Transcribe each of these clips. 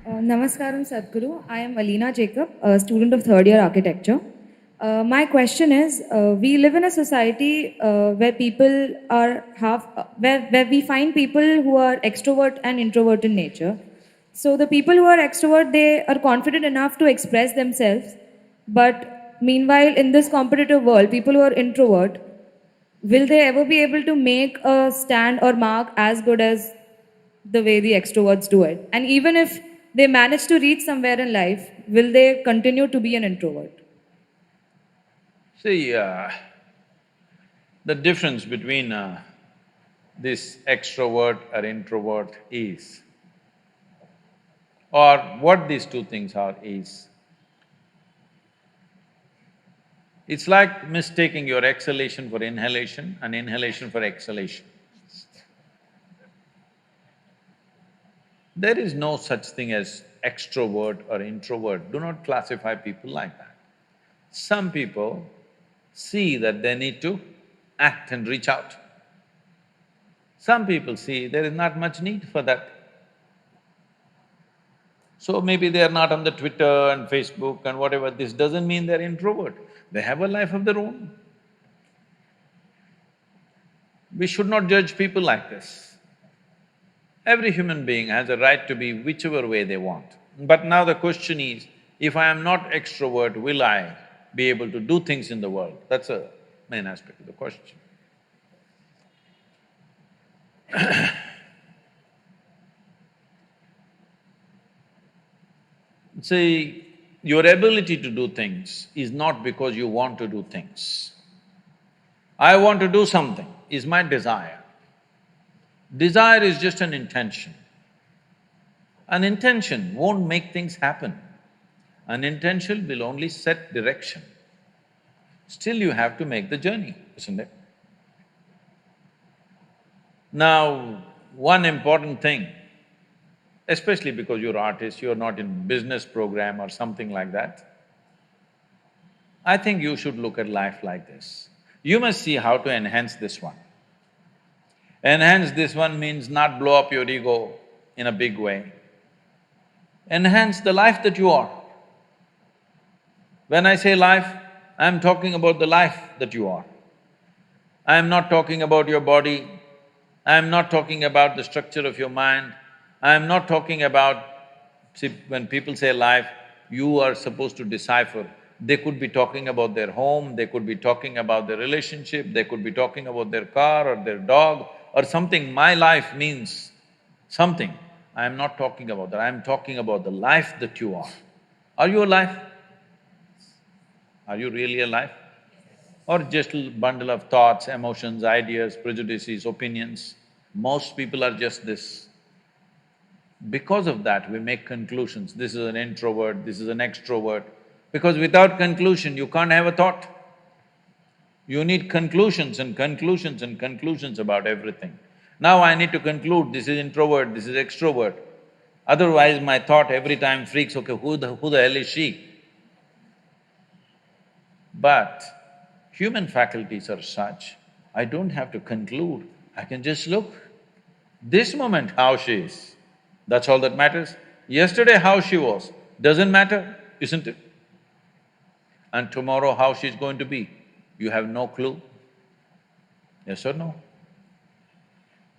Namaskaram Sadhguru. I am Alina Jacob, a student of third year architecture. My question is, we live in a society where people are where we find people who are extrovert and introvert in nature. So the people who are extrovert, they are confident enough to express themselves. But meanwhile, in this competitive world, people who are introvert, will they ever be able to make a stand or mark as good as the way the extroverts do it? And even if they manage to reach somewhere in life, will they continue to be an introvert? See, the difference between this extrovert or introvert is, or what these two things are is, it's like mistaking your exhalation for inhalation and inhalation for exhalation. There is no such thing as extrovert or introvert, do not classify people like that. Some people see that they need to act and reach out. Some people see there is not much need for that. So maybe they are not on the Twitter and Facebook and whatever, this doesn't mean they're introvert. They have a life of their own. We should not judge people like this. Every human being has a right to be whichever way they want. But now the question is, if I am not extrovert, will I be able to do things in the world? That's a main aspect of the question. See, your ability to do things is not because you want to do things. I want to do something is my desire. Desire is just an intention. An intention won't make things happen. An intention will only set direction. Still you have to make the journey, isn't it? Now, one important thing, especially because you're artists, you're not in business program or something like that, I think you should look at life like this. You must see how to enhance this one. Enhance this one means not blow up your ego in a big way. Enhance the life that you are. When I say life, I'm talking about the life that you are. I'm not talking about your body, I'm not talking about the structure of your mind, I'm not talking about… See, when people say life, you are supposed to decipher. They could be talking about their home, they could be talking about their relationship, they could be talking about their car or their dog or something. My life means something. I'm not talking about that, I'm talking about the life that you are. Are you alive? Are you really alive? Or just a bundle of thoughts, emotions, ideas, prejudices, opinions? Most people are just this. Because of that, we make conclusions, this is an introvert, this is an extrovert. Because without conclusion, you can't have a thought. You need conclusions and conclusions and conclusions about everything. Now I need to conclude, this is introvert, this is extrovert. Otherwise, my thought every time freaks, okay, who the hell is she? But human faculties are such, I don't have to conclude, I can just look. This moment how she is, that's all that matters. Yesterday how she was, doesn't matter, isn't it? And tomorrow how she's going to be, you have no clue. Yes or no?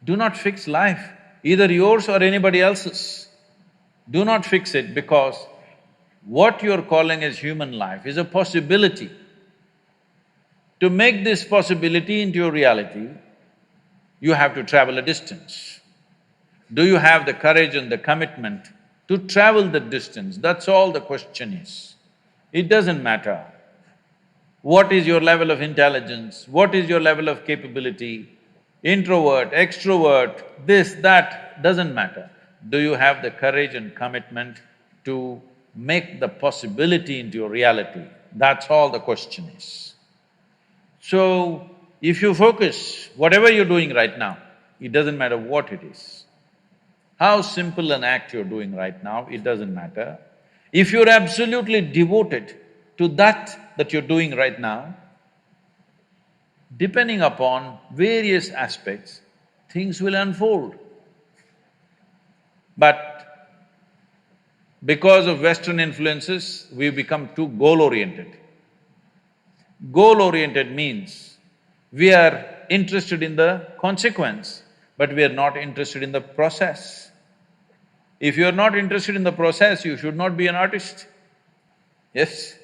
Do not fix life, either yours or anybody else's. Do not fix it, because what you're calling as human life is a possibility. To make this possibility into your reality, you have to travel a distance. Do you have the courage and the commitment to travel the distance? That's all the question is. It doesn't matter what is your level of intelligence, what is your level of capability, introvert, extrovert, this, that, doesn't matter. Do you have the courage and commitment to make the possibility into your reality? That's all the question is. So, if you focus, whatever you're doing right now, it doesn't matter what it is. How simple an act you're doing right now, it doesn't matter. If you're absolutely devoted to that you're doing right now, depending upon various aspects, things will unfold. But Because of Western influences, we become too goal-oriented. Goal-oriented means we are interested in the consequence, but we are not interested in the process. If you are not interested in the process, you should not be an artist. Yes?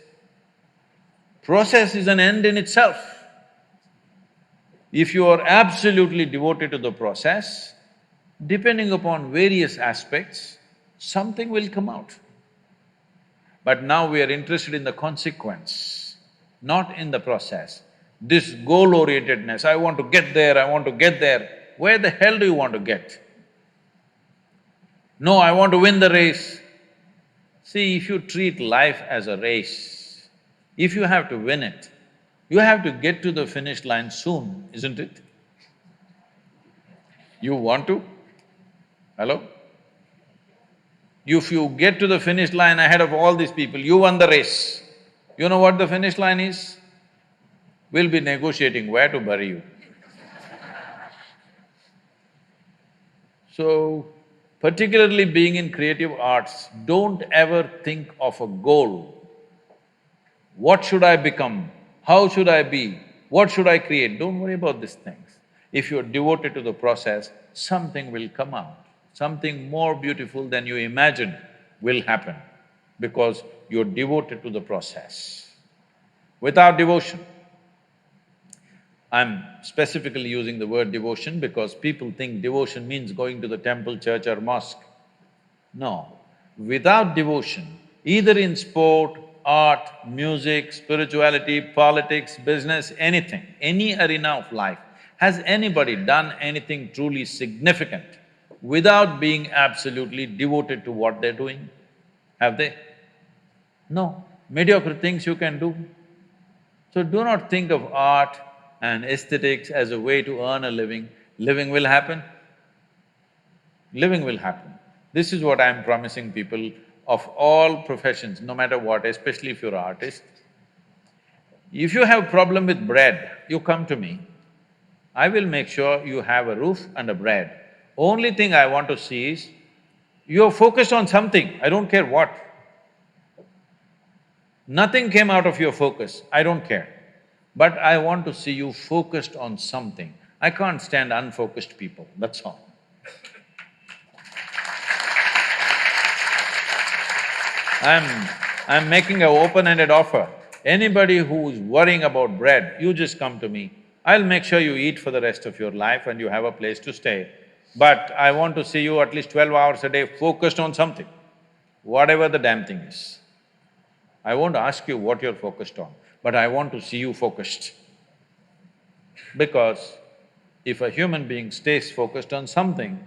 Process is an end in itself. If you are absolutely devoted to the process, depending upon various aspects, something will come out. But now we are interested in the consequence, not in the process. This goal-orientedness, I want to get there, I want to get there. Where the hell do you want to get? No, I want to win the race. See, if you treat life as a race, if you have to win it, you have to get to the finish line soon, isn't it? You want to? Hello? If you get to the finish line ahead of all these people, you won the race. You know what the finish line is? We'll be negotiating where to bury you. So, particularly being in creative arts, don't ever think of a goal. What should I become? How should I be? What should I create? Don't worry about these things. If you're devoted to the process, something will come out. Something more beautiful than you imagined will happen because you're devoted to the process. Without devotion, I'm specifically using the word devotion because people think devotion means going to the temple, church or mosque. No, without devotion, either in sport, art, music, spirituality, politics, business, anything, any arena of life, has anybody done anything truly significant without being absolutely devoted to what they're doing? Have they? No. Mediocre things you can do. So do not think of art and aesthetics as a way to earn a living. Living will happen. Living will happen. This is what I'm promising people of all professions, no matter what, especially if you're an artist. If you have problem with bread, you come to me. I will make sure you have a roof and a bread. Only thing I want to see is, you're focused on something, I don't care what. Nothing came out of your focus, I don't care. But I want to see you focused on something. I can't stand unfocused people, that's all. I'm making an open-ended offer. Anybody who's worrying about bread, you just come to me. I'll make sure you eat for the rest of your life and you have a place to stay. But I want to see you at least 12 hours a day focused on something, whatever the damn thing is. I won't ask you what you're focused on, but I want to see you focused. Because if a human being stays focused on something,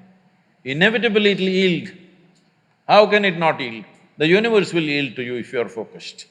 inevitably it'll yield. How can it not yield? The universe will yield to you if you're focused.